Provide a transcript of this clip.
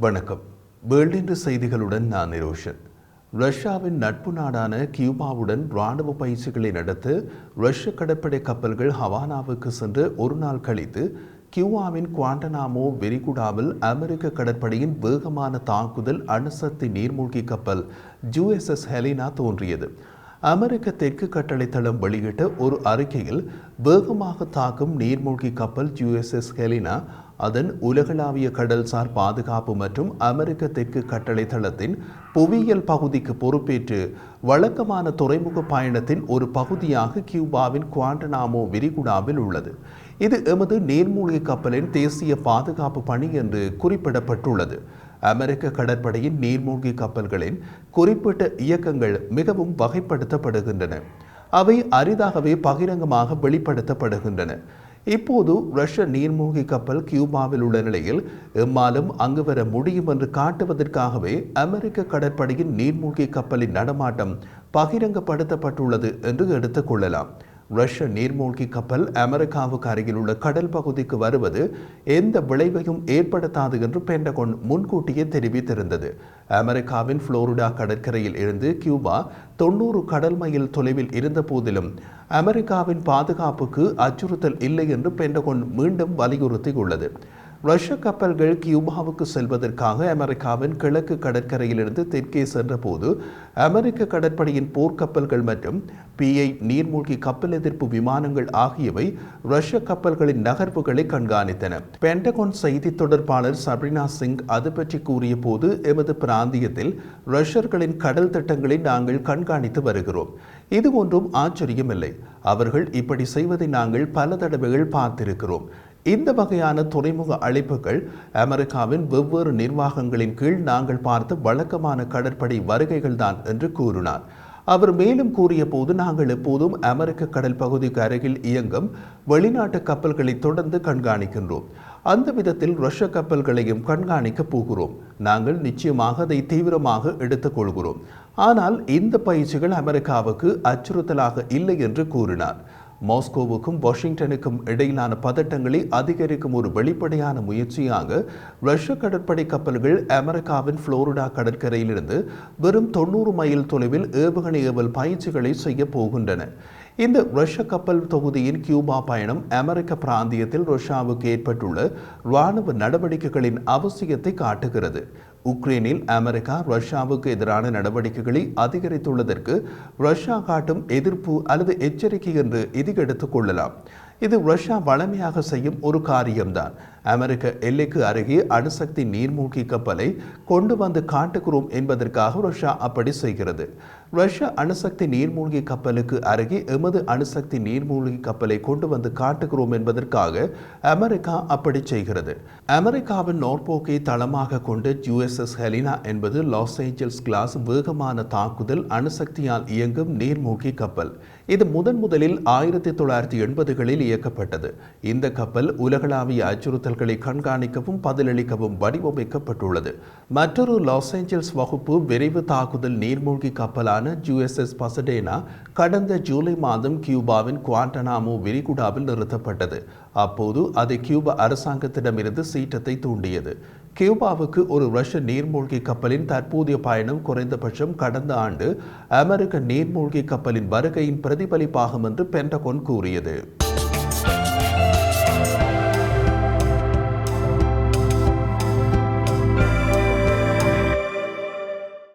வணக்கம். வேர்ல்டு செய்திகளுடன் நான் நிரோஷன். ரஷ்யாவின் நட்பு நாடான கியூபாவுடன் இராணுவ பயிற்சிகளை நடத்த ரஷ்ய கடற்படை கப்பல்கள் ஹவானாவுக்கு சென்று ஒரு நாள் கழித்து கியூபாவின் குவாண்டனாமோ விரிகுடாவில் அமெரிக்க கடற்படையின் வேகமான தாக்குதல் அணுசக்தி நீர்மூழ்கி கப்பல் USS ஹெலினா தோன்றியது. அமெரிக்க தெற்கு கட்டளை தளம் வெளியிட்ட ஒரு அறிக்கையில் வேகமாக தாக்கும் நீர்மூழ்கி கப்பல் USS ஹெலினா அதன் உலகளாவிய கடல்சார் பாதுகாப்பு மற்றும் அமெரிக்க தெற்கு கட்டளை தளத்தின் புவியியல் பகுதிக்கு பொறுப்பேற்று வழக்கமான துறைமுக பயணத்தின் ஒரு பகுதியாக கியூபாவின் குவாண்டனாமோ விரிகுடாவில் உள்ளது. இது எமது நீர்மூழ்கி கப்பலின் தேசிய பாதுகாப்பு பணி என்று குறிப்பிடப்பட்டுள்ளது. அமெரிக்க கடற்படையின் நீர்மூழ்கி கப்பல்களின் குறிப்பிட்ட இயக்கங்கள் மிகவும் வகைப்படுத்தப்படுகின்றன. அவை அரிதாகவே பகிரங்கமாக வெளிப்படுத்தப்படுகின்றன. இப்போது ரஷ்ய நீர்மூழ்கி கப்பல் கியூபாவில் உள்ள நிலையில் எம்மாலும் அங்கு வர முடியும் என்று காட்டுவதற்காகவே அமெரிக்க கடற்படையின் நீர்மூழ்கி கப்பலின் நடமாட்டம் பகிரங்கப்படுத்தப்பட்டுள்ளது என்று எடுத்துக்கொள்ளலாம். ரஷ்ய நீர்மூழ்கி கப்பல் அமெரிக்காவுக்கு அருகில் உள்ள கடல் பகுதிக்கு வருவது எந்த விளைவையும் ஏற்படுத்தாது என்று பென்டகன் முன்கூட்டியே தெரிவித்திருந்தது. அமெரிக்காவின் புளோரிடா கடற்கரையில் இருந்து கியூபா 90 கடல் மைல் தொலைவில் இருந்த போதிலும் அமெரிக்காவின் பாதுகாப்புக்கு அச்சுறுத்தல் இல்லை என்று பென்டகன் மீண்டும் வலியுறுத்தியுள்ளது. ரஷ்ய கப்பல்கள் கியூபாவுக்கு செல்வதற்காக அமெரிக்காவின் கிழக்கு கடற்கரையிலிருந்து தெற்கே சென்றபோது அமெரிக்க கடற்படையின் போர்க்கப்பல்கள் மற்றும் PI நீர்மூழ்கி கப்பல் எதிர்ப்பு விமானங்கள் ஆகியவை ரஷ்ய கப்பல்களின் நகர்வுகளை கண்காணித்தன. பென்டகன் செய்தி தொடர்பாளர் சப்ரினா சிங் அது பற்றி கூறிய போது, எமது பிராந்தியத்தில் ரஷ்யர்களின் கடல் திட்டங்களை நாங்கள் கண்காணித்து வருகிறோம். இது ஒன்றும் ஆச்சரியமில்லை. அவர்கள் இப்படி செய்வதை நாங்கள் பல தடவைகள் பார்த்திருக்கிறோம். இந்த வகையான துறைமுக அழைப்புகள் அமெரிக்காவின் வெவ்வேறு நிர்வாகங்களின் கீழ் நாங்கள் பார்த்த வழக்கமான கடற்படை வருகைகள் தான் என்று கூறினார். அவர் மேலும் கூறிய போது, நாங்கள் எப்போதும் அமெரிக்க கடல் பகுதிக்கு அருகில் இயங்கும் வெளிநாட்டு கப்பல்களை தொடர்ந்து கண்காணிக்கின்றோம். அந்த விதத்தில் ரஷ்ய கப்பல்களையும் கண்காணிக்க போகிறோம். நாங்கள் நிச்சயமாக அதை தீவிரமாக எடுத்துக்கொள்கிறோம். ஆனால் இந்த பயிற்சிகள் அமெரிக்காவுக்கு அச்சுறுத்தலாக இல்லை என்று கூறினார். மாஸ்கோவுக்கும் வாஷிங்டனுக்கும் இடையிலான பதட்டங்களை அதிகரிக்கும் ஒரு வெளிப்படையான முயற்சியாக ரஷ்ய கடற்படை கப்பல்கள் அமெரிக்காவின் புளோரிடா கடற்கரையிலிருந்து வெறும் 90 மைல் தொலைவில் ஏவுகணை ஏவல் பயிற்சிகளை செய்ய போகின்றன. இந்த ரஷ்ய கப்பல் தொகுதியின் கியூபா பயணம் அமெரிக்க பிராந்தியத்தில் ரஷ்யாவுக்கு ஏற்பட்டுள்ள இராணுவ நடவடிக்கைகளின் அவசியத்தை காட்டுகிறது. உக்ரைனில் அமெரிக்கா ரஷ்யாவுக்கு எதிரான நடவடிக்கைகளை அதிகரித்துள்ளதற்கு ரஷ்யா காட்டும் எதிர்ப்பு அல்லது எச்சரிக்கை என்று இது எடுத்துக் கொள்ளலாம். இது ரஷ்யா வழமையாக செய்யும் ஒரு காரியம்தான். அமெரிக்க எல்லைக்கு அருகே அணுசக்தி நீர்மூழ்கி கப்பலை கொண்டு வந்து காட்டுகிறோம் என்பதற்காக ரஷ்யா அப்படி செய்கிறது. ரஷ்ய அணுசக்தி நீர்மூழ்கி கப்பலுக்கு அருகே எமது அணுசக்தி நீர்மூழ்கி கப்பலை கொண்டு வந்து காட்டுகிறோம் என்பதற்காக அமெரிக்கா அப்படி செய்கிறது. அமெரிக்காவின் நோர்போக்கை தளமாக கொண்ட USS ஹெலினா என்பது லாஸ் ஏஞ்சல்ஸ் கிளாஸ் வேகமான தாக்குதல் அணுசக்தியால் இயங்கும் நீர்மூழ்கி கப்பல். இது முதலில் 1980களில் இயக்கப்பட்டது. இந்த கப்பல் உலகளாவிய அச்சுறுத்தல்களை கண்காணிக்கவும் பதிலளிக்கவும் வடிவமைக்கப்பட்டுள்ளது. மற்றொரு லாஸ் ஏஞ்சல்ஸ் வகுப்பு விரைவு தாக்குதல் நீர்மூழ்கி கப்பலான USS பசடேனா கடந்த ஜூலை மாதம் கியூபாவின் குவாண்டனாமோ விரிகுடாவில் நிறுத்தப்பட்டது. அப்போது அது கியூபா அரசாங்கத்திடமிருந்து சீற்றத்தை தூண்டியது. கியூபாவுக்கு ஒரு ரஷ்ய நீர்மூழ்கி கப்பலின் தற்போதைய பயணம் குறைந்தபட்சம் கடந்த ஆண்டு அமெரிக்க நீர்மூழ்கி கப்பலின் வருகையின் பிரதிபலிப்பாகும் என்று பென்டகன் கூறியது.